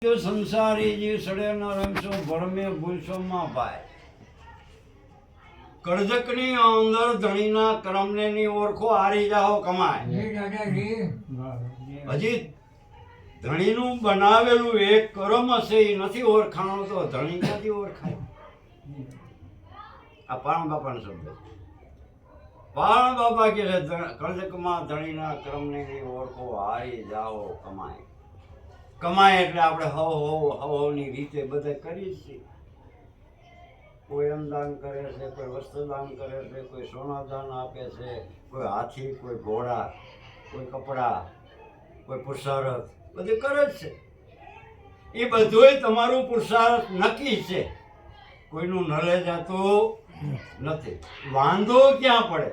જો સંસારી જીવ સડે ન રમશો ભરમે ભૂલશો માં ભાઈ. કરજકની અંદર ધણીના કર્મને ની ઓળખો હારી જાઓ કમાય. હજી ધણીનું બનાવેલું એક કર્મ હશે એ નથી ઓળખાણો તો ધણી ક્યાંથી ઓળખાય? આ પાણ બાપાનો શબ્દ. પાણ બાપા કે છે કરજકમાં ધણીના કર્મને ની ઓળખો હારી જાઓ કમાય. કમાય એટલે આપણે હવની રીતે બધે કરીએ છીએ. કોઈ અન્નદાન કરે છે, કોઈ વસ્ત્રદાન કરે છે, કોઈ સોનાદાન આપે છે, કોઈ હાથી, કોઈ ઘોડા, કોઈ કપડા, કોઈ પુરુષાર્થ બધું કરે જ છે. એ બધુંય તમારું પુરુષાર્થ નક્કી છે, કોઈનું નલે જતું નથી. વાંધો ક્યાં પડે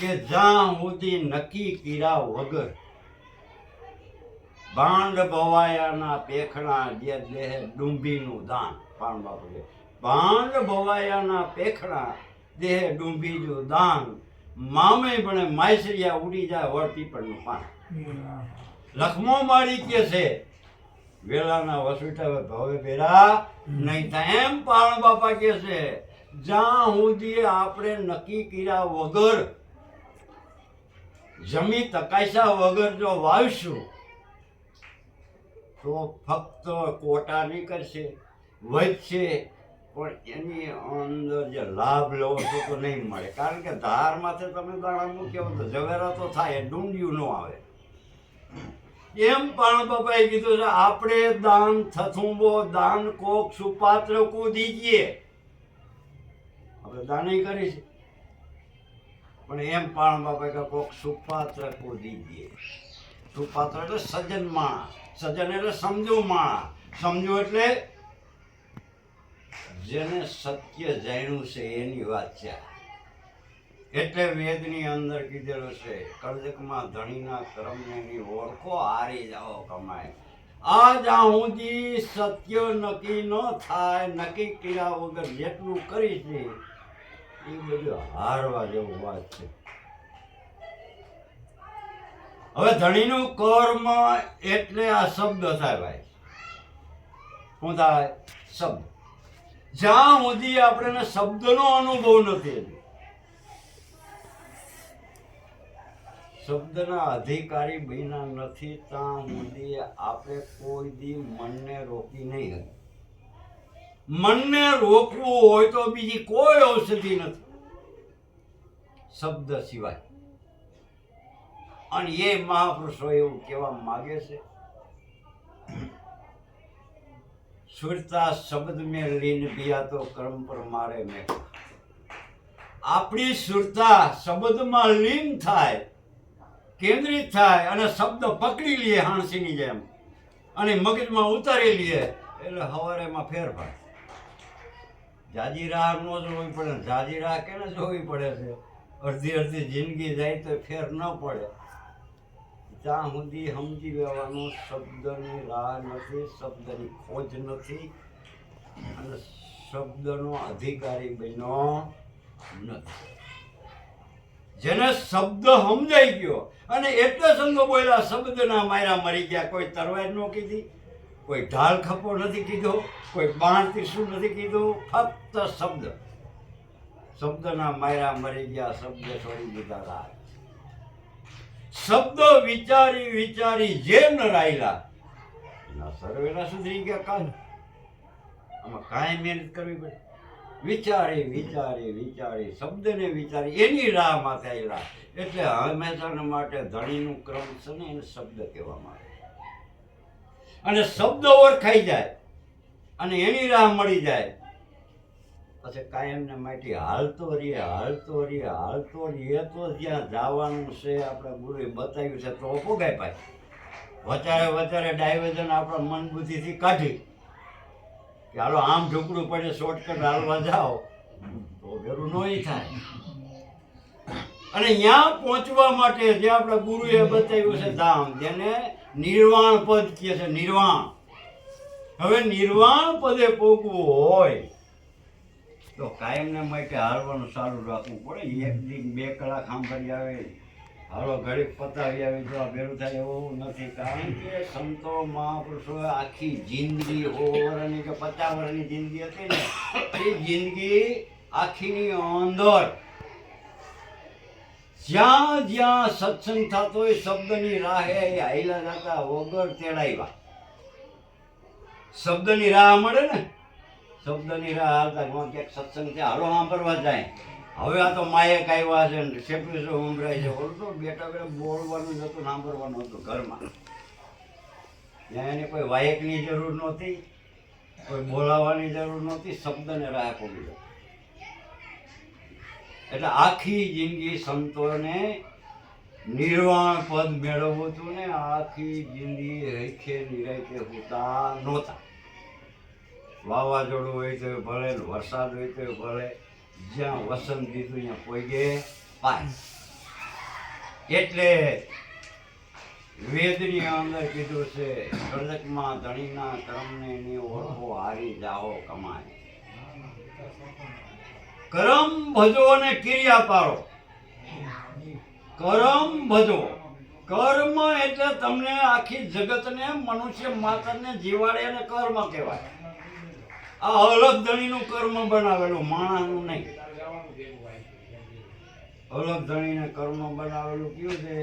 કે જ્યાં સુધી નક્કી કર્યા વગર ભાંડ ભવાયાના પેખણા જે દેહ ડુંબીનું દાન. પાણ બાપુ કે ભાંડ ભવાયાના પેખણા દેહ ડુંબીનું દાન મામે પણ માયસરિયા ઉડી જાય વળ પીપળનું પાન. લખમો મારી કે છે વેલાના વસુટા ભવે બેરા નહીં થાય. એમ પાણ બાપા કે છે જ્યાં સુધી આપણે નક્કી કર્યા વગર જમી તકાયસા વગર જો વાવીશું તો ફક્ત કોટા નીકળશે, વધશે, પણ એની અંદર જે લાભ લેવો છો તો નહીં મળે. કારણ કે ધાર માથે તમે દાણા મૂક્યો તો ઝવેરા તો થાય, ડુંડિયું ન આવે. એમ પણ બાપાએ કીધું છે આપણે દાન થથુંબો દાન કોક સુપાત્ર કો દીજીએ. આપણે દાન કરી છે પણ એમ પણ બાપા કે કોક સુપાત્ર કો દીજીએ. સુપાત્ર એટલે સજ્જન માણસ, સજ્જન એટલે સમજુ માણસ. સમજુ એટલે જેને સત્ય જાણ્યું છે એની વાત છે. એટલે વેદની અંદર કીધેલું છે કરજકમાં ધણીના કર્મને ની ઓળખો હારી જાઓ કમાય. આ જ્યાં સુધી સત્ય નક્કી ન થાય, નક્કી કર્યા વગર જેટલું કરી છે એ બધું હારવા જેવું વાત છે. હવે ધણીનું કર્મ એટલે આ શબ્દ થાય ભાઈ. શું થાય? શબ્દ. જ્યાં સુધી આપણને શબ્દનો અનુભવ નથી, શબ્દના અધિકારી બન્યા નથી ત્યાં સુધી આપણે કોઈ દી મનને રોકી નહીં. મનને રોકવું હોય તો બીજી કોઈ ઔષધિ નથી શબ્દ સિવાય. અને એ મહાપુરુષો એવું કહેવા માગે છે સુરતા શબ્દ મેં લીન પિયા તો કર્મ પર મારે મેં. આપણી સુરતા શબ્દમાં લીન થાય, કેન્દ્રિત થાય અને શબ્દ પકડી લઈએ હાણસીની જેમ અને મગજમાં ઉતારી લઈએ એટલે હવારેમાં ફેરફાર. જાજી રાહ ન જોવી પડે. જાજી રાહ કેને જોવી પડે છે? અડધી અડધી જિંદગી જાય તો ફેર ન પડે. ત્યાં સુધી સમજી લેવાનું શબ્દની રાહ નથી, શબ્દની ખોજ નથી અને શબ્દનો અધિકારી બન્યો નથી. જેને શબ્દ સમજાઈ ગયો અને એટલે સંતો બોલ્યા શબ્દના માયરા મરી ગયા. કોઈ તરવાર ન કીધી, કોઈ ઢાલ ખપો નથી કીધો, કોઈ બાણ ત્રિશુળ નથી કીધું, ફક્ત શબ્દ. શબ્દના માયરા મરી ગયા, શબ્દ છોડી દીધા રાજ. શબ્દ વિચારી વિચારી જે ન રાયલા ના સર્વેલા સુધરી ગયા. કાલ આમાં કાંઈ મહેનત કરવી પડે. વિચારી વિચારી વિચારી શબ્દને વિચારી એની રાહ માથે આવેલા. એટલે હંમેશા માટે ધણીનું ક્રમ છે ને એને શબ્દ કહેવામાં આવે. અને શબ્દ ઓળખાઈ જાય અને એની રાહ મળી જાય પછી કાયમને માટે હાલતો રહીએ તો જ્યાં જવાનું છે આપણે ગુરુએ બતાવ્યું છે તો પોગાય પાય. વચારે ડાયવર્ઝન આપણા મન બુદ્ધિથી કાઢી કે હાલો આમ ઢોકળું પડે શોર્ટકટ હાલવા જાઓ તો ભેરું નહીં થાય. અને ત્યાં પહોંચવા માટે જે આપણા ગુરુએ બતાવ્યું છે ધામ, જેને નિર્વાણ પદ કહે છે. નિર્વાણ. હવે નિર્વાણ પદે પોગવું હોય તો કાયમને માટે હાલવાનું ચાલુ રાખવું પડે. એક દિન 2 કલાક સાંભળી આવે હાલો ઘડીક પતાવી આવી તો આ ભેરું થાય એવું નથી, કારણ કે સંતો મહાપુરુષોએ આખી જિંદગી 100 વર્ષની કે 50 વર્ષની જિંદગી હતી ને, એ જિંદગી આખીની અંદર જ્યાં જ્યાં સત્સંગ થતો હોય શબ્દની રાહે એ હાઈલા જતા વગર તેડાવ્યા. શબ્દની રાહ મળે ને, શબ્દની રાહ હાલતા ક્યાંક સત્સંગ છે હાલો સાંભળવા જાય. હવે આ તો માયક આવ્યા છે ને સેપરેટ ઉમરાય છે, ઓલું તો બેટા બેટા બોલવાનું જ હતું, સાંભળવાનું હતું ઘરમાં. ત્યાં એને કોઈ વાયકની જરૂર નહોતી, કોઈ બોલાવવાની જરૂર નહોતી, શબ્દને રાહ પડી. એટલે આખી જિંદગી સંતોને નિર્વાણ પદ મેળવવું હતું ને, આખી જિંદગી રેખે નિરાયતે હોતા નહોતા. વાવાઝોડું હોય તો ભલે, વરસાદ હોય તો ભલે, જ્યાં વસંત દીધું ત્યાં પોગે પાય. એટલે વેદની અંદર કીધું છે, સર્જકમાં ધણીના કર્મને ની ઓળખો હારી જાહો કમાય. કરમ ભજો અને ક્રિયા પાડો. કરમ ભજો, કર્મ એટલે તમને આખી જગતને મનુષ્ય માત્રને જીવાડે એને કર્મ કહેવાય. આ અલગ ધણીનું કર્મ બનાવેલું, માણસનું નહીં. અલગ ધણીને કર્મ બનાવેલું કયું છે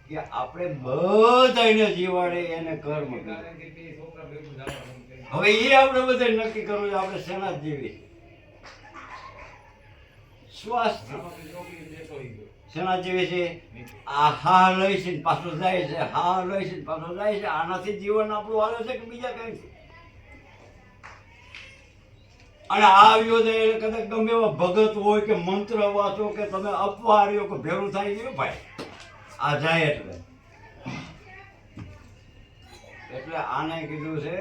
કે આપણે બધાને જીવાડે એને કર્મ કહેવાય. હવે એ આપણે બધા નક્કી કરવું છે આપણે શેના જીવી. શ્વાસ શેના જેવી છે? આ હા લઈ છે પાછું જાય છે, હા લઈ છે પાછું જાય છે. આનાથી જીવન આપણું હાલે છે કે બીજા કઈ છે? અને આવ્યો છે એટલે કદાચ ગમે એવા ભગત હોય કે મંત્ર વાંચો કે તમે અપવાર્યો કે ભેરું થાય ગયું ભાઈ, આ જાય એટલે આને કીધું છે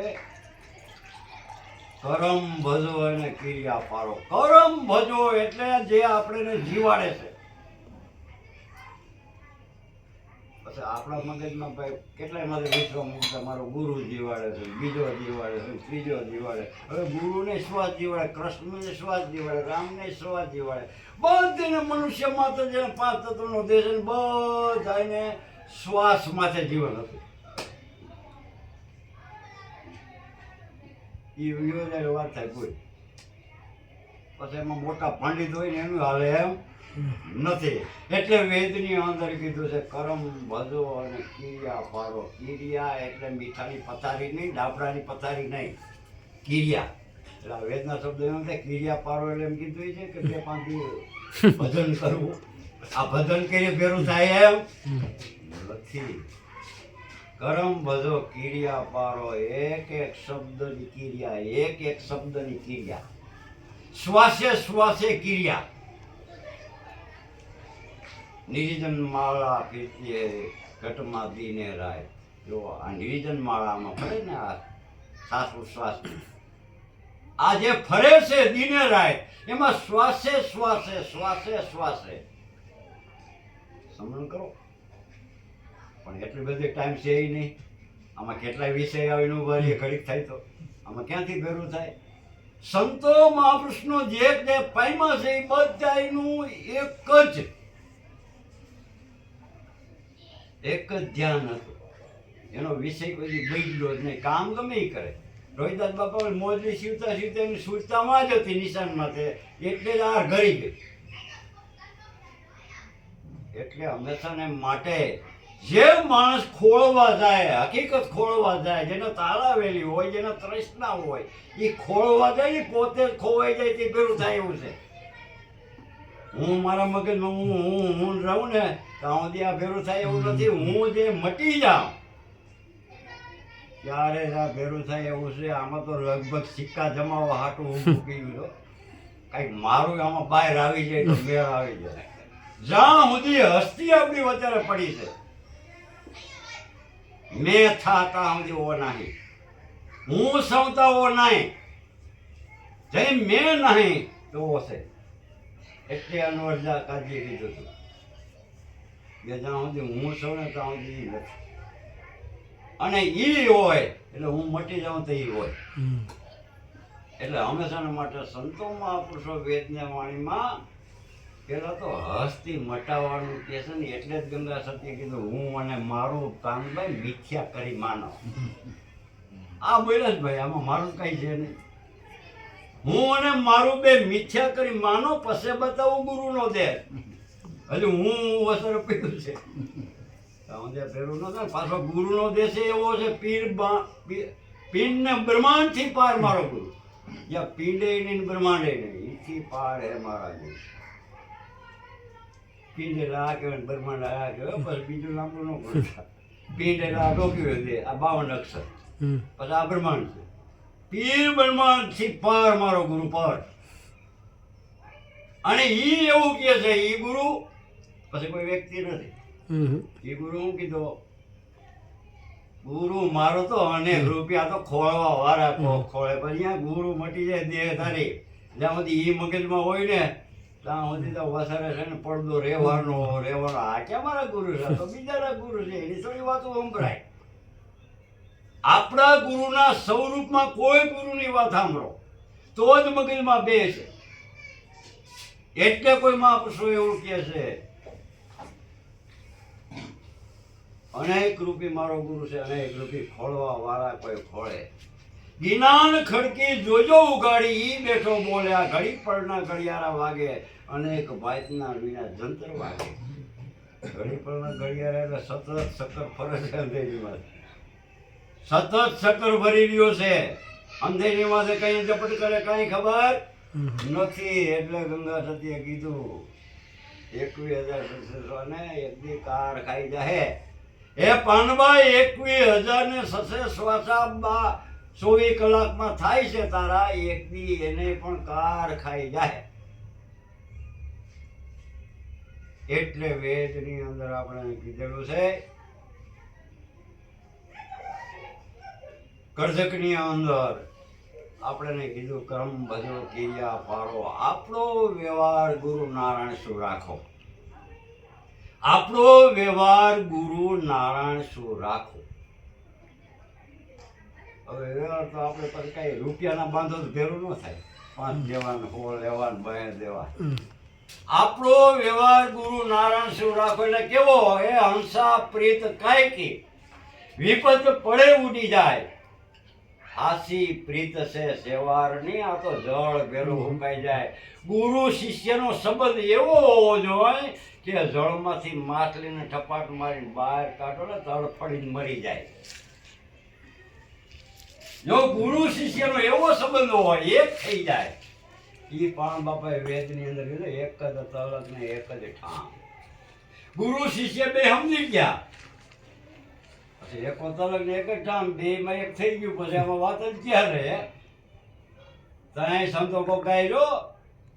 કરમ ભજો અને ક્રિયા પાડો. કરમ ભજો એટલે જે આપણે જીવાડે છે. પછી આપણા મગજમાં ભાઈ કેટલાય મારે વિશ્વ મૂકતા મારો ગુરુ જીવાડે છે, બીજો જીવાડે છે, ત્રીજો જીવાડે. હવે ગુરુને શ્વાસ જીવાડે, કૃષ્ણને શ્વાસ જીવાડે, રામને શ્વાસ જીવાડે. બધાને મનુષ્ય માત્ર જેને 5 તત્વનો દેશ છે બધાને શ્વાસ માથે જીવન હતું. એ યોજાયેલી વાત થાય કોઈ. પછી એમાં મોટા પંડિત હોય ને એનું હાલે એમ નથી. એટલે વેદની અંદર કીધું છે કરમ ભજો અને ક્રિયા પાડો. ક્રિયા એટલે મીઠાની પથારી નહીં, ડાબડાની પથારી નહીં, ક્રિયા. એટલે આ વેદના શબ્દ એમ થાય ક્રિયા પાડો એટલે એમ કીધું છે કે 2-5 ભજન કરવું. આ ભજન કરીએ ભેરું થાય એમ નથી. કરમ ભજો ક્રિયા પાડો, એક એક શબ્દની ક્રિયા, એક એક શબ્દની ક્રિયા, શ્વાસે શ્વાસે ક્રિયા. નિર્જન માળા કીર્તિએ ઘટમાં દીને રાય. જો આ નિર્જન માળામાં ફરે ને આ શ્વાસ ઉશ્વાસ, આ જે ફરે છે દીને રાય, એમાં શ્વાસે શ્વાસે શ્વાસે શ્વાસે સમરણ કરો. પણ એટલી બધી ટાઈમ છે એ નહીં. આમાં કેટલાય વિષય આવીને ઉભારીએ ઘડીક થાય તો આમાં ક્યાંથી ભેરું થાય? સંતો મહાપુરુષનો જે પાયમા છે એ બધાનું એક જ ધ્યાન હતું. એનો વિષય કોઈ બદલ્યો જ નહીં. કામ ગમે એ કરે. રોહિદાસ બાપા મોજરી સીવતા સીવતા એની સૂચતામાં જ હતી નિશાનમાં, એટલે જ આ ઘરી ગઈ. એટલે હંમેશાને માટે જે માણસ ખોળવા જાય, હકીકત ખોળવા જાય, જેને તાળાવેલી હોય, જેને તૃષ્ણા હોય, એ ખોળવા જાય ને પોતે જ ખોવાઈ જાય તે ભેરું થાય એવું છે. હું મારા મગજમાં હું રહું ને ત્યાં સુધી આ ભેરું થાય એવું નથી. હું જે મટી જાઉં ત્યારે જ આ ભેરું થાય એવું છે. આમાં તો લગભગ સિક્કા જમાવવા હાટું હું મૂકી ગયો. કંઈક મારું આમાં બહાર આવી જાય તો મેળ આવી જાય. જ્યાં સુધી હસ્તી આપણી વચ્ચે પડી છે, મેં થાતા સુધી ઓ નહીં, હું સૌતા ઓ નહીં, જય મેં નહીં તો છે. એટલે અનવરજા કાઢી કીધું હતું કે જ્યાં સુધી હું સૌ ને ત્યાં સુધી નથી. અને ઈ હોય એટલે હું મટી જાઉં તો ઈ હોય. એટલે હંમેશાના માટે સંતો મહાપુરુષો વેદને વાણીમાં પેલા તો હસ્તી મટાવવાનું કે છે ને એટલે જ ગંગા સતીએ કીધું હું અને મારું કાનભાઈ મિથ્યા કરી માનો. આ બોલ્યા જ ભાઈ, આમાં મારું કઈ છે નહીં. હું અને મારું બે મિથ્યા કરી માનો, પછી બતાવું ગુરુનો દે. હજુ હું વસર પીડું છે પેલું ન થાય. પાછો ગુરુનો દેશ એવો છે, પીર ને બ્રહ્માંડ થી પાર મારો ગુરુ. યા પીંડે નહીં બ્રહ્માંડે નહીં, ઈથી પાર હે મારા ગુરુ. પીંડેલા આ કહેવાય, બ્રહ્માંડ આ કહેવાય, બસ બીજું લાંબુ ન પડે. પીંડેલા ડોક્યું દે આ 52 અક્ષર, પછી આ બ્રહ્માંડ છે. પીર બ્રહ્માંડ થી પાર મારો ગુરુ પાર. અને ઈ એવું કહે છે, ઈ ગુરુ પછી કોઈ વ્યક્તિ નથી. ઈ ગુરુ હું કીધો, ગુરુ મારો તો અનેક રૂપિયા તો ખોળવા વાળા ખોળે, પણ અહીંયા ગુરુ મટી જાય દેહ તારી. જ્યાં સુધી ઈ મગજમાં હોય ને ત્યાં સુધી તો વસારે છે ને પડદો રહેવાનો. આ ક્યાં મારા ગુરુ છે, તો બીજાના ગુરુ છે, એની થોડી વાતો સંભળાય. આપણા ગુરુના સ્વરૂપમાં કોઈ ગુરુની વાત સાંભળો તો જ મગજમાં બે છે. એટલે કોઈ મહાપુરુષો એવું કહે છે, અનેક રૂપી મારો ગુરુ છે, અનેક રૂપી ખોળવા વાળા કોઈ ખોળે. જ્ઞાન ખડકી જોજો ઉગાડી, ઈ બેઠો બોલ્યા ઘડી પળના ઘડિયાળા વાગે, અનેક ભાતના વિના જંતર વાગે. ઘડી પળના ઘડિયાળા એટલે સતત ચક્કર ફરે છે અંધેરીમાં, સતત ચક્કર ભરી રહ્યો છે અંધેરીમાં. કઈ ઝપટ કરે કઈ ખબર નથી. એટલે ગંગા સતીએ કીધું 21,000 ને એક દી કાર ખાઈ જાહે. એ પાનભાઈ 21,000 ને સસે શ્વાસા 24 કલાકમાં થાય છે તારા, એક દી એને પણ કાર ખાઈ જાય. એટલે વેદની અંદર આપણે કીધેલું છે, કરજકની અંદર આપણે કીધું કર્મ ભજો કિરિયા પાડો, આપણો વ્યવહાર ગુરુ નારાયણ શું રાખો. આપણો વ્યવહાર ગુરુ નારાયણ શું રાખો. હવે વ્યવહાર તો આપણે પછી કઈ રૂપિયાના બાંધો તો ભેરું ન થાય. 5 દેવાનું, 6 લેવાનું, 2 દેવા. આપણો વ્યવહાર ગુરુ નારાયણ શું રાખો. એટલે કેવો, એ હંસા પ્રીત કાયકી, વિપત પડે ઉડી જાય. હાસી પ્રીત છે સેવારની, આ તો જળ ભેરું હુકાઈ જાય. ગુરુ શિષ્યનો સંબંધ એવો હોવો જોઈએ કે જળમાંથી માછલીને ઠપાટ મારીને બહાર કાઢો ને તડફડીને મરી જાય. જો ગુરુ શિષ્યનો એવો સંબંધ હોય, એક થઈ જાય. ઈ પણ બાપાએ વેદની અંદર કીધું, એક જ તલક ને એક જ ઠામ. ગુરુ શિષ્ય બે સમજી ગયા. એક તલક ને એક જ ઠામ, બે માં એક થઈ ગયું. પછી આમાં વાત જ ક્યાં રહે. ત્યાં સંતો કો ગાયલો,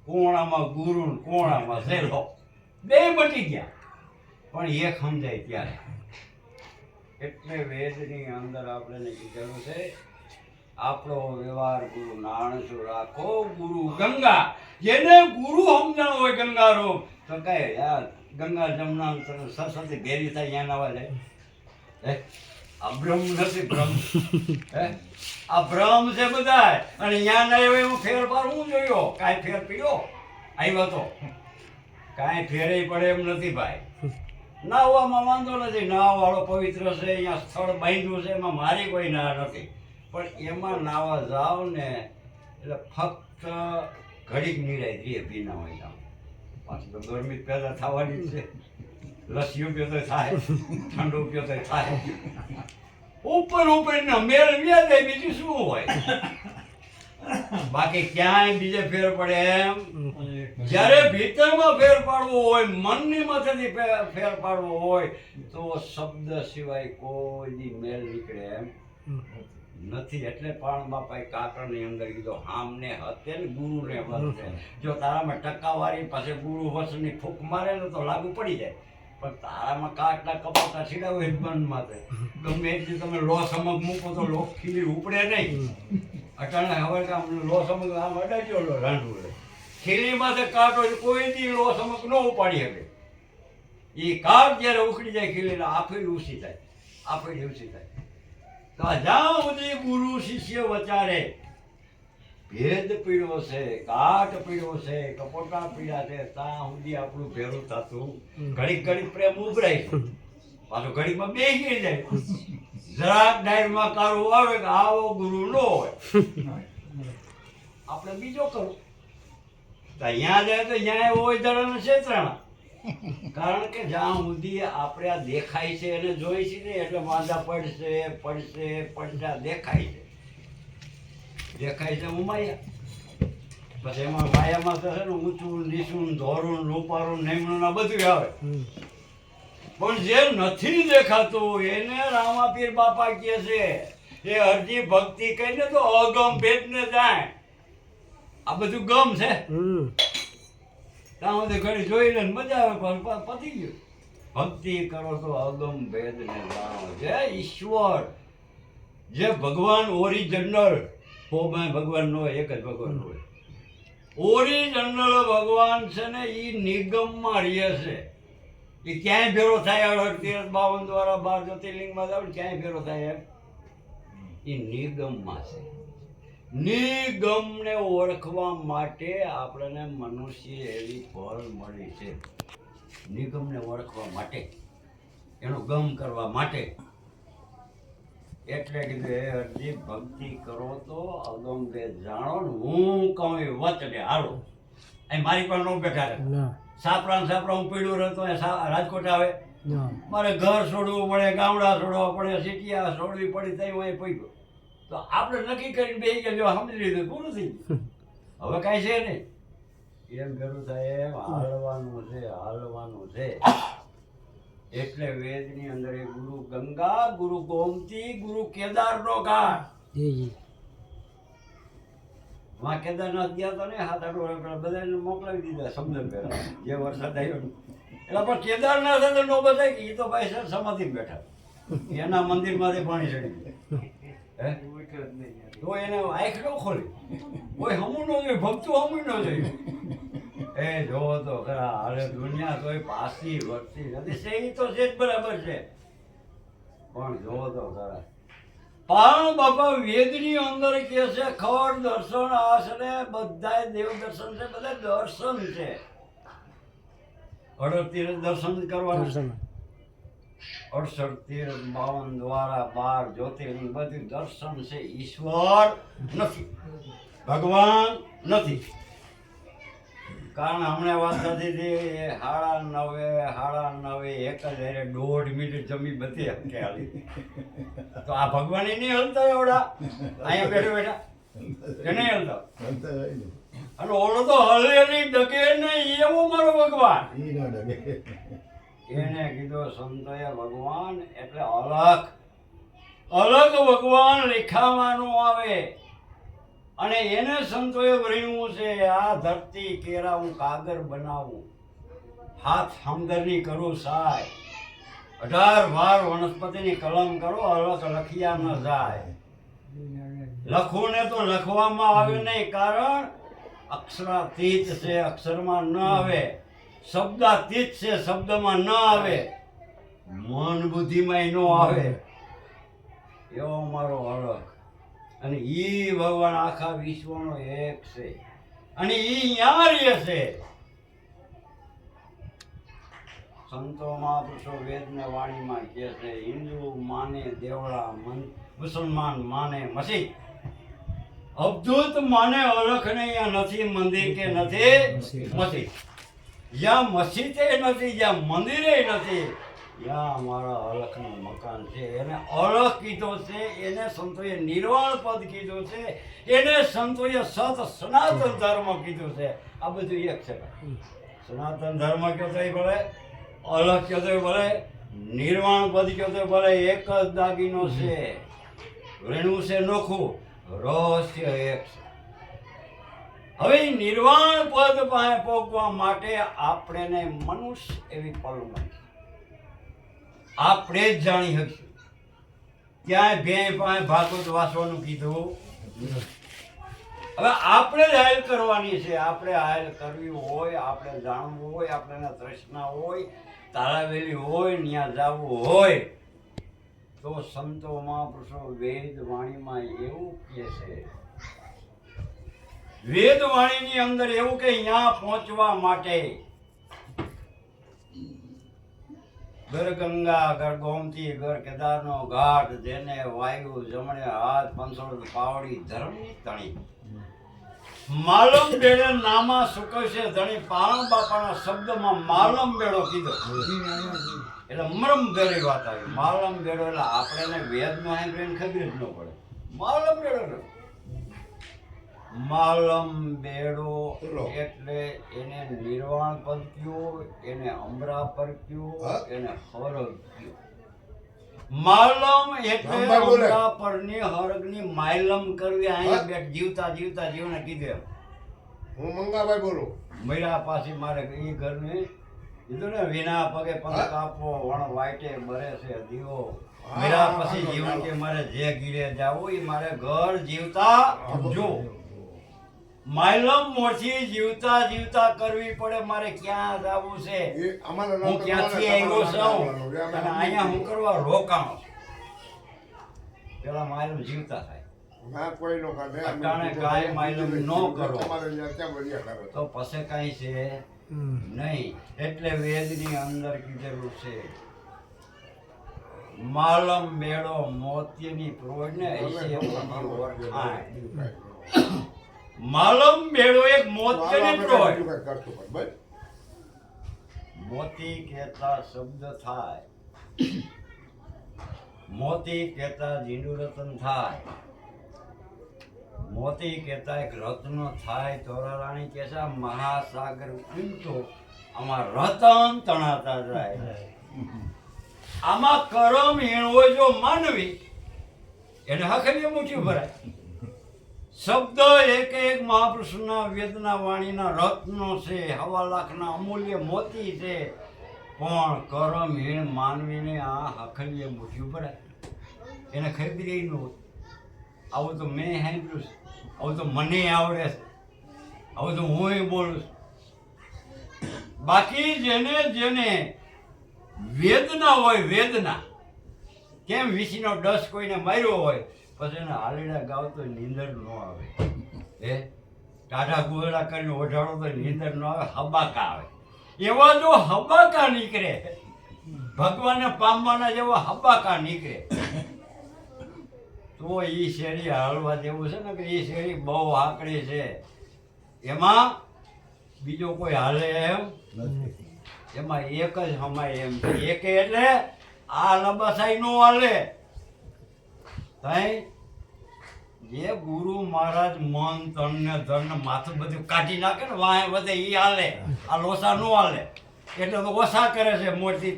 કોણામાં ગુરુ કોણામાં સેલો, બે મટી ગયા. પણ એક સમજાય ત્યારે. એટલે વેદની અંદર આપણે કીધેલું છે, આપણો વ્યવહાર ગુરુ નારાયણ શું રાખો. ગુરુ ગંગા, જેને ગુરુ સમજણ હોય ગંગા રૂપ, તો કઈ ગંગા જમના સરસ્વતી ભેરી થાય ત્યાં નવા જાય. આ બ્રહ્મ નથી, બ્રહ્મ આ બ્રહ્મ છે બધા. અને ત્યાં ના એવો ફેરફાર હું જોયો, કાંઈ ફેર પીડ્યો આવ્યો તો કાંઈ ફેરે પડે એમ નથી ભાઈ. નાહવામાં વાંધો નથી, નાહવા વાળો પવિત્ર છે, અહીંયા સ્થળ બાંધ્યું છે, એમાં મારી કોઈ ના નથી. પણ એમાં નાવા જાવ ને એટલે ફક્ત ઘડીક નિરાય રહીએ ભીના હોય જાવ. પાછું તો ગરમી પેદા થવાની છે. લસ્સી પીઓ તો થાય, ઠંડુ પીઓ તો થાય. ઉપર ને મેળ વ્યા જાય, બીજું શું હોય. બાકી ક્યાંય બીજે ફેર પડે એમ. જ્યારે ભીતરમાં ફેર પાડવો હોય, મનની માથેથી ફેર પાડવો હોય, તો શબ્દ સિવાય કોઈ દી મેળ નીકળે એમ નથી. એટલે પણ બાપાએ કાકણની અંદર કીધો, હામને હતે ને ગુરુ ને વસે. જો તારામાં ટકાવારી પાસે ગુરુ વસની ફૂંક મારે ને તો લાગુ પડી જાય. પણ તારામાં કાટલા કપાતા છીડા હોય બંધ માથે, ગમે એટલી તમે લો સમગ મૂકો તો લો ખીલી ઉપડે નહીં. અટાણે હવે કામ લો સમગ આમ અડાડ્યો રાંધવું ખીલી માથે કાંટો કોઈ દી લો સમગ ન ઉપાડી શકે. એ કાટ જ્યારે ઉખડી જાય ખીલી, આફેડી ઊંચી થાય, આફેડી ઊંચી થાય. તો જ્યાં સુધી ગુરુ શિષ્ય વચારે ભેદ પીડ્યો છે, કાટ પીડ્યો છે, કપોટા પીડ્યા છે, ત્યાં સુધી આપણું ભેરું થતું ઘડીક ઘડીક પ્રેમ ઉભરાય છે, પાછું ઘડીકમાં બેસી જાય, જરાક ડાયરમાં કાળું આવે કે આવો ગુરુ ન હોય, આપણે બીજો કરો અહીંયા જાય તો અહીંયા હોય ધરણ ક્ષેત્રના, કારણ કે જ્યાં સુધી આપણે આ દેખાય છે એને જોઈ છે ને એટલે વાંધા પડશે પડશે પડશે દેખાય છે હું માયા. પછી એમાં માયામાં તો છે ને ઊંચું નીચું ધોરું રૂપારું નેમણું ના બધું આવે, પણ જે નથી દેખાતું એને રામાપીર બાપા કહે છે એ અરજી ભક્તિ કહીને તો અગમ ભેદ ને જાય. આ બધું ગમ છે, ત્યાં સુધી ઘડી જોઈ લે મજા આવે પણ પતી ગયું. ભક્તિ કરો તો અગમ ભેદ ને જાણો. જે ઈશ્વર, જે ભગવાન ઓરિજિનલ ભગવાન નો એક જ ભગવાન હોય, ઓરિજિનલ ભગવાન છે ને એ નિગમમાં રહે છે. એ ક્યાંય ભેરો થાય 38-52 દ્વારા 12 જ્યોતિર્લિંગમાં જાવ ક્યાંય ભેરો થાય એમ એ નિગમમાં છે. નિગમને ઓળખવા માટે આપણને મનુષ્ય એવી ફળ મળી છે. નિગમને ઓળખવા માટે, એનો ગમ કરવા માટે. એટલે કીધું એ અરજી ભક્તિ કરો તો અગમ ભેદ જાણો ને હું કહું એ વચને હાલો. અહીં મારી પણ ન બેઠા રહે. સાપરા હું પીડ્યું રહેતો રાજકોટ આવે, મારે ઘર છોડવું પડે, ગામડા છોડવા પડે, સિટિયા છોડવી પડી, ત્યાં હું અહીં પહોંચ્યો તો આપણે નક્કી કરીને બેસી ગયા, સમજી લીધું પૂરું થઈ ગયું. હવે કાંઈ છે નહીં. એમ ભેરું થાય એમ હાલવાનું છે. એટલે વેદની અંદર એ ગુરુ ગંગા, ગુરુ ગોમતી, ગુરુ કેદારનો ઘાટ. માં કેદારનાથ ગયા તો ને 7-8 વર્ષ પહેલા બધાને મોકલાવી દીધા સમજણ પહેલા જે વરસાદ આવ્યો એટલે પણ કેદારનાથ અંદર નો બધાય કે એ તો ભાઈ સર સમાધિમાં બેઠા, એના મંદિરમાંથી પાણી ચડી ગયું. તો એને આંખ ન ખોલી, કોઈ હમું ન જોયું, ભક્તું હમું ન જોયું. એ જોવો તો ખરા હાલે દુનિયા તોય પાસી વધતી નથી છે, એ તો છે જ બરાબર છે, પણ જોવો તો ખરા. પણ બાપા વેદની અંદર કે છે ખડ દર્શન આસને બધા દેવ દર્શન છે, બધા દર્શન છે. 38 દર્શન કરવાના, 68 તીર્થ 52 દ્વારા 12 જ્યોતિર્લિંગ બધું દર્શન છે. ઈશ્વર નથી, ભગવાન નથી. કારણ હમણાં વાત થતી હતી 9:30 એક જ 1.5 મિનિટ જમી બધી હકે હાલી. તો આ ભગવાન નહીં હલતા એવડા અહીંયા બેઠા કે નહીં હલતા, અને ઓલો તો હલે નહીં ડગે નહીં એવો મારો ભગવાન. એને કીધું સંતોએ ભગવાન એટલે અલગ ભગવાન લેખાવાનું આવે, અને એને સંતોએ વર્ણ્યું છે આ ધરતી કેરા હું કાગર બનાવું, હાથ હમદર્દી કરું સાય, 18 વાર વનસ્પતિની કલમ કરો, અલગ લખિયા ન જાય. લખવું ને તો લખવામાં આવે નહીં, કારણ અક્ષરાતીત છે, અક્ષરમાં ન આવે. શબ્દાતીત છે, શબ્દમાં ન આવે. મન બુદ્ધિમાં ન આવે. એવો મારો અલગ. અને ઈ ભગવાન આખા વિશ્વનો એક છે, અને ઈ ન્યા રહે છે. સંતો મહાપુરુષો વેદને વાણીમાં કહે છે હિન્દુ માને દેવળા, મુસલમાન માને મસીહ, અવધૂત માને અલખ ને અહીંયા નથી મંદિર કે નથી મસીહ. જ્યાં મસ્જિદે નથી, જ્યાં મંદિરે નથી, ત્યાં અમારા અલખનું મકાન છે. એને અલખ કીધો છે, એને સંતોએ નિર્વાણ પદ કીધું છે, એને સંતોએ સત સનાતન ધર્મ કીધું છે. આ બધું એક છે. સનાતન ધર્મ કયો તો ભલે, અલખ કયો તો ભલે, નિર્વાણ પદ કયો તો ભલે, એક જ દાગીનો છે. રેણું છે નોખું, રહસ્ય એક છે. હવે નિર્વાણ પદ પાસે પહોંચવા માટે આપણે મનુષ્ય એવી પલમાં આપણે જ જાણી શકીશું. ક્યાંય ભેં પાસે ભાગવત વાંચવાનું કીધું. હવે આપણે જ હાયલ કરવાની છે. આપણે હાયલ કરવી હોય, આપણે જાણવું હોય, આપણને તૃષ્ણા હોય, તાળાવેલી હોય, ત્યાં જવું હોય તો સંતો મહાપુરુષો વેદ વાણીમાં એવું કહે છે વેદવાણીની અંદર એવું કે અહીંયા પહોંચવા માટે ઘર ગંગા ઘર ગોમતી ઘર કેદારનો ઘાટ જેને વાયુ જમણે હાથ પંસોળ પાવડી ધર્મની તણી માલમ બેડે નામા સુકશે ધણી પાણ બાપાના શબ્દમાં માલમ બેડો કીધો એટલે મરમ ભેરી વાત આવી માલમ બેડો એટલે આપણે વેદમાં સાંભળીને ખબર જ ન પડે માલમ બેડો માલમ બેડો એટલે એને નિર્વાણ પદ કયો એને અમરા પર કયો એને હરગ કયો માલમ એટલે અમરા પરની હરગની માયલમ કરવી અહીંયા બેઠ જીવતા જીવતા જીવને કીધે હું મંગાભાઈ બોલું મૈરા પાસે મારે એ ઘરને કીધું ને વિના પગે પગ કાપો વણ વાઈટે બરે છે દીવો મૈરા પછી જીવન કે મારે જે ગીરે જાવું એ મારે ઘર જીવતા જો માયલમ મોથી જીવતા જીવતા કરવી પડે મારે ક્યાં જાવું છે હું ક્યાંથી આવ્યો છું અને અહીંયા હું કરવા રોકાણો પેલા માયલમ જીવતા થાય ના કોઈ નો કાઢે અટાણે કાંઈ માયલમ ન કરો તમારે ત્યાં ક્યાં બળિયા કરે તો પછી કાંઈ છે નહીં એટલે વેદની અંદર કીધેલું છે માલમ મેળો મોતીની પ્રોડ ને એસી ઓળખાય માલમ મેળો એક મોતીની પ્રોડ મોતી કહેતા શબ્દ થાય મોતી કહેતા જીંડુ રતન થાય મોતી કહેતા એક રત્ન થાય તોરા રાણી કહેતા મહાસાગર ઊંચો આમાં રતન તણાતા જાય આમાં કરમ હીણવો જો માનવી એને હકલીએ મુઠ્ઠી ભરાય શબ્દ એક એક મહાપુરુષના વેદના વાણીના રત્નો છે 1.5 લાખના અમૂલ્ય મોતી છે પણ કરમ હીણ માનવીને આ હકલીએ મુઠ્ઠી ભરાય એને ખરીદી ન હોત આવું તો મેં સાંભળ્યું છે આવું તો મને આવડે છે આવું તો હું બોલું છું બાકી જેને જેને વેદના હોય વેદના કેમ વીસીનો ડસ કોઈને માર્યો હોય પછી એને હાલીડા ગાવ તો નીંદર ન આવે હે ટાઢા ગોળા કરીને ઓઢાડો તો નીંદર ન આવે હબાકા આવે એવા જો હબાકા નીકળે ભગવાનને પામવાના જેવા હબાકા નીકળે તો એ શેરી હાલવા જેવું છે ને કે એ શેરી બહુ આકડી છે એમાં બીજો કોઈ હાલે એમ એમાં એક જ હમાય એમ એક એટલે આ લબાસાઈ નો હાલે જે ગુરુ મહારાજ મન તન ને ધન ને માથું બધું કાઢી નાખે ને વાંહે વધે એ હાલે આ લોસા નો હાલે એટલે તો ઓછા કરે છે મોટી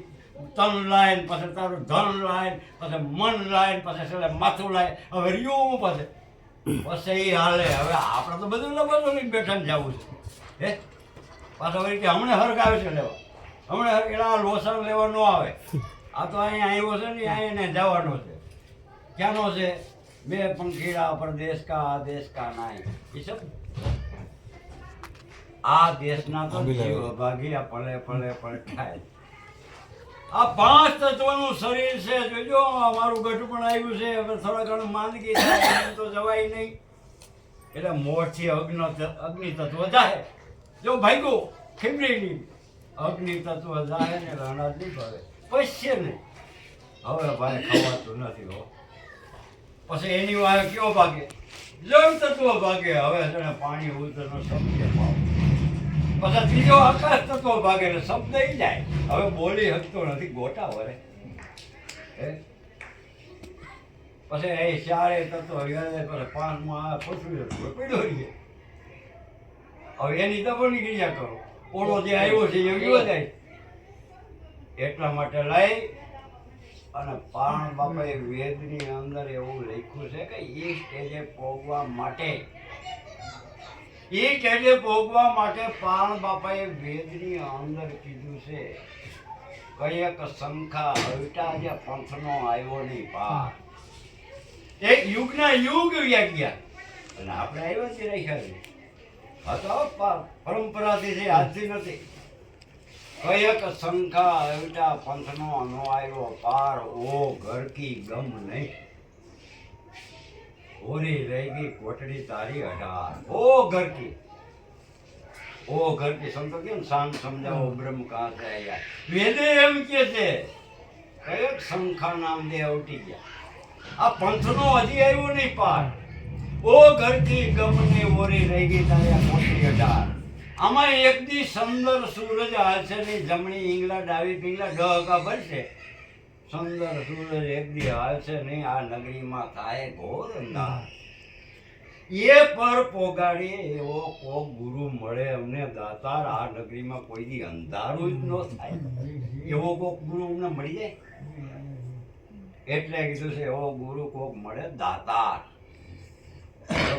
તન લાઈન પછી તારું ધન લાઈન પછી મન લાઈન પછી છેલ્લે માથું લાઈન હવે રહ્યું પછી એ હાલે હવે આપણે તો બધું લબડો લઈને બેઠા ને જવું છે હે પાછો વળી કે હમણાં હરગ આવે છે લેવા હમણાં હરગ એટલે આ લોસા લેવા ન આવે આ તો અહીંયા આવ્યો છે ને અહીંયા જવાનો છે ક્યાંનો છે બે પંખીડા પરદેશ કા આદેશ કા નાય એ સબ આ દેશના તો જીવ ભાગ્યા પલે પલે પલટાય આ 5 તત્વનું શરીર છે જોજો અમારું ગઢ પણ આવ્યું છે હવે થોડા ઘણું માંદગી થાય એમ તો જવાય નહીં એટલે મોરથી અગ્નિ તત્વ જાય જો ભાગ્યો ખીમરીની અગ્નિ તત્વ જાય ને અનાજ નહીં ભાવે પૈસે નહીં હવે ભાઈ ખવાતું નથી હો પછી એની વાય કયો ભાગે જળ તત્વ ભાગે હવે છે પાણી ઉતરનો શબ્દ પાવ પછી ત્રીજો આકાશ તત્વ ભાગે એટલે શબ્દ જાય હવે બોલી શકતો નથી ગોટા વરે પછી એ ચારે તત્વ પછી 5માં આ પશુઓ પીડ્યો રહીએ હવે એની દબોની ક્રિયા કરો ઓળો જે આવ્યો છે એ ગયો જાય એટલા માટે લઈ અને પાણ બાપાએ વેદની અંદર એવું લખ્યું છે કે એ સ્ટેજે પહોંચવા માટે પાણ બાપાએ વેદની અંદર કીધું છે કયક શંખા હલટા જે પંથનો આવ્યો નહીં પાર એક યુગના યુગ વ્યા ગયા અને આપણે આવ્યો જ રાખ્યા છે પરંપરાથી છે આજથી નથી કયક શંખા હલટા પંથનો નો આવ્યો પાર ઓ ઘર કી ગમ નહીં ઓરી રહી ગઈ કોટડી તારી 18 ઓ ઘર કી સંતો કેમ શાંત સમજાવો બ્રહ્મ કા છે યાર વેદે એમ કે છે કયો શંખા નામ દે ઉઠી ગયા આ પંથનો હજી આવ્યો નહીં પાર ઓ ઘર કી ગમને ઓરી રહી ગઈ તારી કોટડી 18 આમાં એક દી સુંદર સૂરજ હાલશે નહીં જમણી ઈંગલા ડાવી પિંગલા ડહકા ભરશે સુંદર સૂરજ એક દી હાલશે નહીં આ નગરીમાં થાય ઘોર અંધાર એ પર પોગાડીએ એવો કોક ગુરુ મળે અમને દાતાર આ નગરીમાં કોઈ દી અંધારું જ ન થાય એવો કોક ગુરુ અમને મળી જાય એટલે કીધું છે એવો ગુરુ કોક મળે દાતાર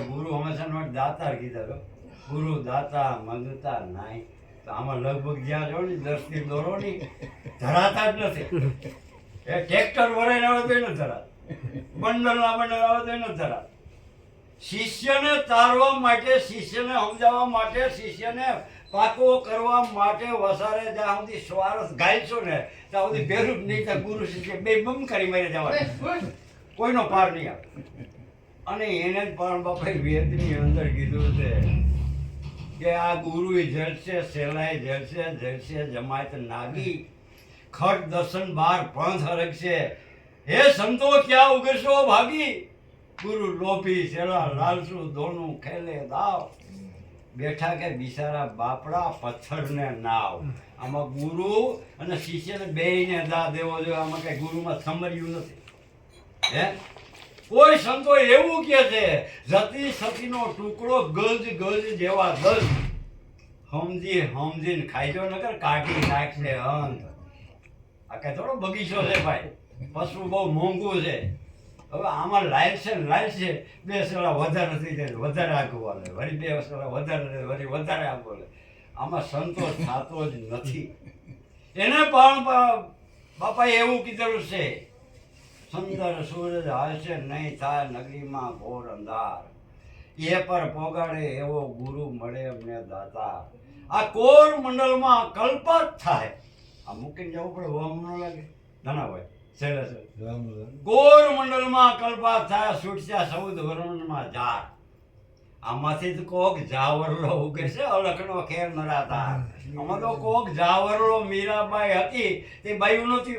ગુરુ હંમેશા નો દાતાર કીધા ગુરુ દાતા મંગતા નાય તો આમાં લગભગ જ્યાં જો ને 10 થી દોરો ની ધરાતા જ નથી એ ટ્રેક્ટર વરાઈને આવે તો ન ધરાત બંડલ આવે તો ન ધરાત શિષ્યને તારવા માટે શિષ્યને સમજાવવા માટે શિષ્યને પાકો કરવા માટે વસારે જ્યાં સુધી સ્વારસ ગાયશો ને ત્યાં સુધી ભેરું નહીં થાય ગુરુ શિષ્ય બે બમ કરી મારી જવાનું કોઈનો પાર નહીં આવે અને એને જ પણ બાપાએ વેદની અંદર કીધું છે કે આ ગુરુ જલશે સેલાય જલશે જમાયત નાગી ખટ દર્શન બાર પંથ હરકશે હે સંતો ક્યાં ઉગરશો ભાગી ગુરુ લોભી સેલા લાલસુ દોનું ખેલે દાવ બેઠા કે બિચારા બાપડા પથ્થરને નાવ આમાં ગુરુ અને શિષ્યને બેયને દા દેવો જોઈએ આમાં કઈ ગુરુમાં સમર્યું નથી હે કોઈ સંતો એવું કે છે જતી સતીનો ટુકડો ગજ જેવા દલ સમજીને ખાઈજો નકર કાઢી નાખશે અંત આ કઈ થોડો બગીચો છે ભાઈ પશુ બહુ મોંઘું છે હવે આમાં લાઈલ છે બે સલા વધારે થઈ જાય વધારે આગળ હાલે વળી બે સલા વધારે વળી વધારે આગળ હાલે આમાં સંતોષ થતો જ નથી એને પણ બાપાએ એવું કીધેલું છે સુંદર સૂરજ હાલશે નહીં થાય નગરીમાં ઘોર અંધાર એ પર પોગાડે એવો ગુરુ મળે અમને દાતા આ કોર મંડળમાં કલ્પાત થાય આ મૂકીને જવું પડે વમ ન લાગે નાનાભાઈ ગોર મંડળમાં કલ્પાત થાય છૂટશે 14 વરણમાં ઝાર આમાંથી તો કોક જાવરલો ઉગે છે અલખનો ખેર નરાતા આમાં તો કોક જાવરલો મીરાબાઈ હતી તે બાયું નહોતી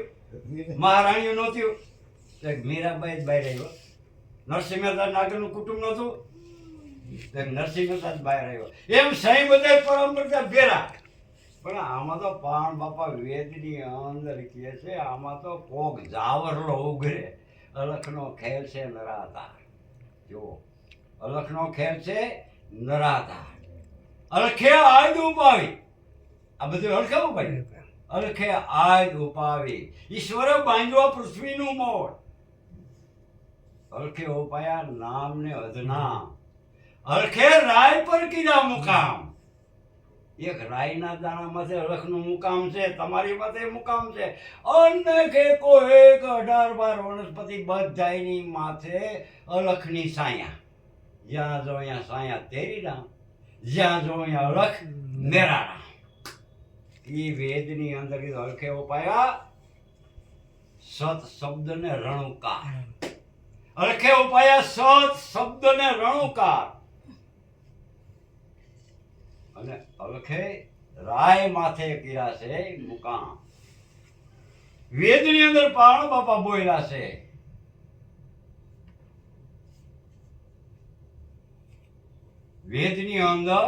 મહારાણીઓ નહોતી મીરાબાઈ જ બાઈ રહ્યો નરસિંહ મહેતા નાગરનું કુટુંબ નહોતું નરસિંહ મહેતા જ બહાર આવ્યો એમ સાંઈ બધા પરંપરા ભેરા પણ આમાં તો પાણ બાપા વેદની અંદર કહે છે આમાં તો કોક જાવરલો ઉઘરે અલખનો ખેલ છે નરાધાર જુઓ અલખનો ખેલ છે નરાધાર અલખે આજ ઉપાવી આ બધું અલખાવું ભાઈ અલખે આજ ઉપાવી ઈશ્વરે બાંધ્યો પૃથ્વીનું મોડ અલખે ઉપાયા નામને અધનામ અલખે રાય પર કીધા મુકામ એક રાયના દાણા માથે અલખનું મુકામ છે તમારી માથે મુકામ છે અનેક એકો એક 18-12 વનસ્પતિ બધાયની માથે અલખની સાયા જ્યાં જો અહીંયા સાયા તેરી રામ જ્યાં જો અહીંયા અલખ મેરા રામ એ વેદની અંદર કીધું અલખે ઉપાયા સત શબ્દને રણુકાર અલખે ઉપાયા સત શબ્દને રણુકાર અને અલખે રાય માથે કર્યા છે મુકામ વેદની અંદર પાણ બાપા બોલ્યા છે વેદની અંદર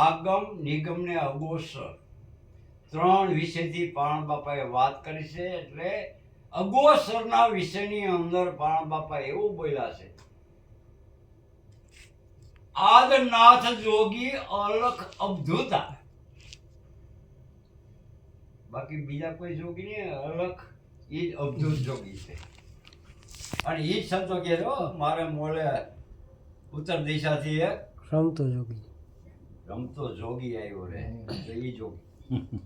આગમ નિગમ ને અગોચર 3 વિષયથી પાણ બાપાએ વાત કરી છે એટલે અગોચરના વિષયની અંદર પાણ બાપા એવું બોલ્યા છે આદનાથ જોગી અલખ અવધૂતા બાકી બીજા કોઈ જોગી નહીં અલખ એ જ અવધૂત જોગી છે અને એ જ શબ્દો કહે મારે મોડે ઉત્તર દિશાથી એક રમતો જોગી આવ્યો રે તો એ જોગી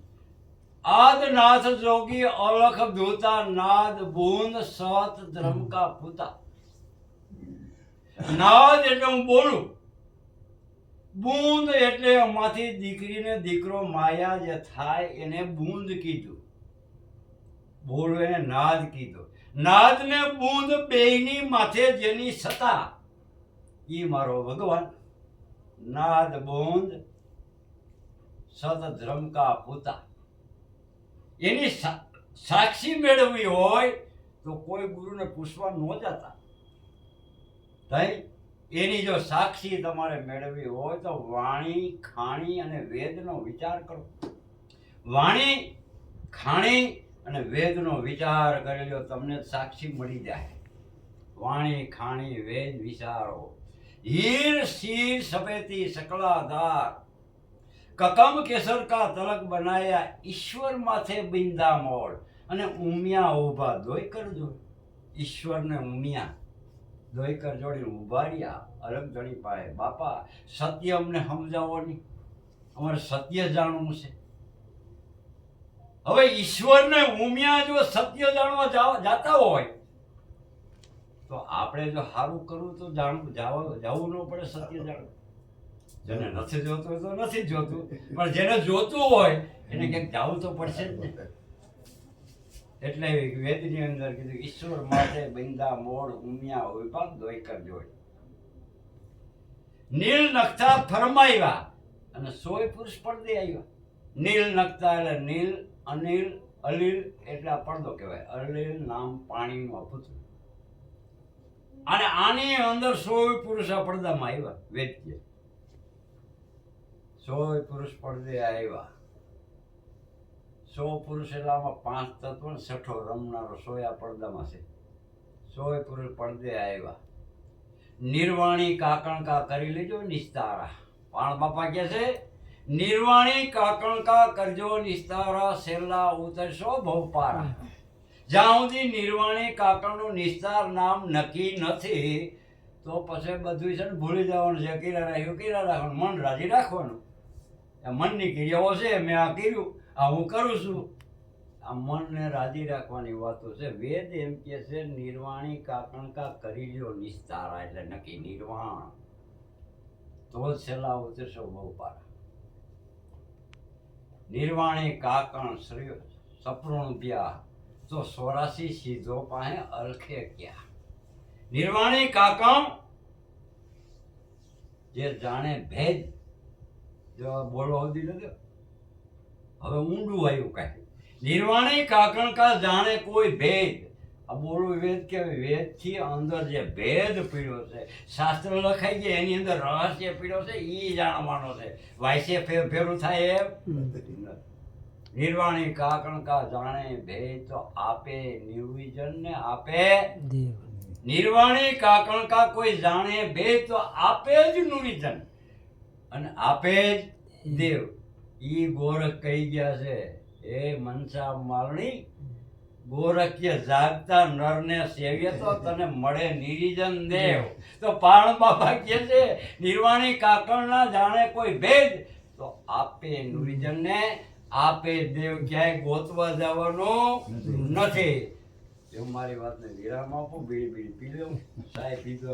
આદનાથ જોગી અલખ અવધૂતા નાદ બૂંદ સત ધર્મ કા પૂતા નાદ એટલે હું બોલું બૂંદ એટલે આમાંથી દીકરીને દીકરો માયા જે થાય એને બૂંદ કીધું બોલો એને નાદ કીધો નાદ ને બૂંદ બેયની માથે જેની સત્તા ઈ મારો ભગવાન. નાદ બૂંદ સત ધ્રમકા પૂતા. એની સાક્ષી મેળવવી હોય તો કોઈ ગુરુને પૂછવા ન જતા. તઈ એની જો સાક્ષી તમારે મેળવવી હોય તો વાણી, ખાણી અને વેદનો વિચાર કરો. વાણી, ખાણી અને વેદનો વિચાર કરી લો, તમને સાક્ષી મળી જાય. વાણી, ખાણી, વેદ વિચારો. હીર શીર સફેદી सकलाधार કકમ કેસર કા તલક બનાયા ઈશ્વર માથે બિંદા મોળ અને ઉમિયા ઊભા દોય કર જોડ. ઈશ્વરને ઉમિયા દોય કર જોડીને ઊભા રહ્યા અલગ જણી પાએ. બાપા સત્ય અમને સમજાવો નહીં, અમારે સત્ય જાણવું છે. હવે ઈશ્વરને ઉમિયા જો સત્ય જાણવા જાતા હોય તો આપણે જો સારું કરવું તો જવું ન પડે સત્ય જાણવું. જેને નથી જોતું હોય તો નથી જોતું, પણ જેને જોતું હોય એને ક્યાંક જવું તો પડશે જ ને. એટલે વેદની અંદર કીધું ઈશ્વર માટે બંદા મોડ ઉમિયા વિભાગ દોય કર જોડ. નીલ નખતા ફરમાવ્યા અને 100 પુરુષ પડદે આવ્યા. નીલ નખતા એટલે નીલ, અનિલ, અલીલ એટલે આ પડદો કહેવાય. અલીલ નામ પાણીનું અપૂતું. અને આની અંદર 100 પુરુષ આ પડદામાં આવ્યા. વેદ્ય 100 પુરુષ પડદે આવ્યા. 100 પુરુષ એટલે આમાં 5 તત્વ ને છઠ્ઠો રમનારો 100 આ પડદામાં છે. 100 પુરુષ પડદે આવ્યા. નિર્વાણી કાકણકા કરી લેજો નિસ્તારા. પાણ બાપા કહે છે નિર્વાણી કાકણકા કરજો નિસ્તારા, છેલ્લા ઉતરશો ભવપારા. જ્યાં સુધી નિર્વાણી કાકણનું નિસ્તાર નામ નક્કી નથી તો પછી બધું છે ને ભૂલી જવાનું છે. કીરા રાખ્યું કીરા રાખવાનું, મન રાજી રાખવાનું. આ મનની ક્રિયાઓ છે, મેં આ કર્યું, આ હું કરું છું, આ મનને રાજી રાખવાની વાતો છે. વેદ એમ કે છે નિર્વાણી કાકણકા કરી લ્યો નિસ્તારા એટલે નક્કી નિર્વાણ, તો જ છેલ્લા ઉતરશો ભવપારા. નિર્વાણી કાકણ શ્રી સપૃણ પ્યા તો 84 સીધો પાસે અલખે ક્યાં. નિર્વાણી કાકણ જે જાણે ભેદ, જો બોલો હતી નથી હવે ઊંડું આવ્યું કાંઈ. નિર્વાણી કાકણ કા જાણે કોઈ ભેદ. આ બોલો વેદ કહેવાય. વેદથી અંદર જે ભેદ પીડ્યો છે, શાસ્ત્ર લખાઈ ગયા એની અંદર રહસ્ય પીડ્યો છે, એ જાણવાનો છે. વાયસે ફેરું થાય એમ. નિર્વાણી કાકણ કા જાણે ભેદ તો આપે નિર્વિજન ને આપે દેવ. નિર્વાણી કાકણ કા કોઈ જાણે ભેદ તો આપે જ નિર્વિજન અને આપે જ દેવ. ઈ ગોરખ કહી ગયા છે એ મનસા માલણી ગોરખ્ય જાગતા નરને સેવ્ય તો તને મળે નિર્જન દેવ. તો પાણ બાબા કહે છે નિર્વાણી કાકણ ના જાણે કોઈ ભેદ તો આપે નિર્જન ને આપે દેવ. ક્યાંય ગોતવા જવાનું નથી. એવું મારી વાતને વિરામ આપો. બીડી પી લો, સાહેબ પીધો.